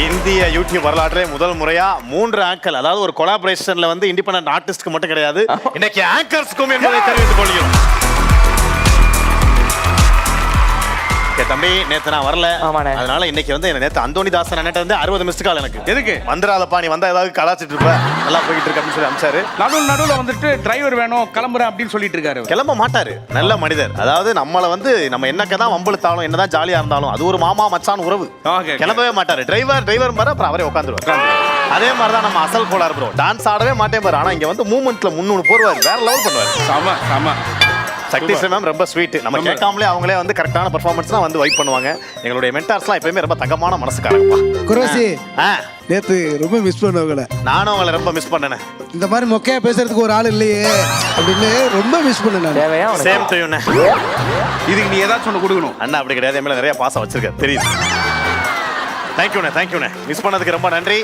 இந்திய யூடியூப் வரலாற்றிலே முதல் முறையா 3 ஆங்கர், அதாவது ஒரு கொலாபரேஷன்ல வந்து இண்டிபெண்டன்ட் ஆர்டிஸ்ட்க்கு மட்டும் கிடையாது, இன்னைக்கு ஆங்கர்ஸ்க்கும் என்பதை தெரிவித்துக் கொள்கிறோம். தம்பி நேத்து நான் வரல, அதனால இன்னைக்கு வந்து நேத்து அந்தோணிதாசன் அண்ணன் வந்து 60 மிஸ்டு கால் எனக்கு. எதுக்கு? வந்துடாதப்பா, நீ வந்தா ஏதாவது கலாச்சிட்டு இருப்ப, நல்லா போயிட்டு இருக்கு அப்படின்னு சொல்லி அமிச்சாரு. நடுவுல வந்துட்டு டிரைவர் வேணும் கிளம்புறேன் அப்படின்னு சொல்லிட்டு இருக்காரு. கிளம்ப மாட்டாரு, நல்ல மனிதர். அதாவது நம்மள வந்து நம்ம என்னக்கதான் வம்பளுத்தாலும் என்னதான் ஜாலியா இருந்தாலும் அது ஒரு மாமா மச்சான் உறவு. கிளம்பவே மாட்டாரு. டிரைவர் பாரு, அப்புறம் அவரே உட்காந்துருவாரு. அதே மாதிரிதான் நம்ம அசல் கோளாறு ப்ரோ, டான்ஸ் ஆடவே மாட்டேன் பாரு, ஆனா இங்க வந்து மூவ்மெண்ட்ல முன்னூறு போடுவாரு, வேற லெவல் பண்ணுவாரு. சம சம. சக்தி மேம் ரொம்ப ஸ்வீட். நம்ம கேட்காமலே அவங்களே வந்து கரெக்டான பெர்ஃபார்மன்ஸ்லாம் வந்து வைப் பண்ணுவாங்க. எங்களுடைய மென்டார்ஸ்லாம் எப்பயுமே ரொம்ப தங்கமான மனசுக்காரங்கப்பா. குரோசி நேத்து ரொம்ப மிஸ் பண்ணுவாங்களே. நானும் அவங்களை ரொம்ப மிஸ் பண்ணேன். இந்த மாதிரி மொக்கையா பேசுறதுக்கு ஒரு ஆள் இல்லையே அப்படின்னு ரொம்ப மிஸ் பண்ணேன். Same to you. இதுக்கு நீ ஏதாச்சும் ஒன்று கொடுக்கணும். அண்ணா அப்படி கிடையாது, என் மேல நிறைய பாசம் வச்சிருக்காரு தெரியுது. தேங்க்யூண்ணே, தேங்க்யூண்ணே. மிஸ் பண்ணதுக்கு ரொம்ப நன்றி.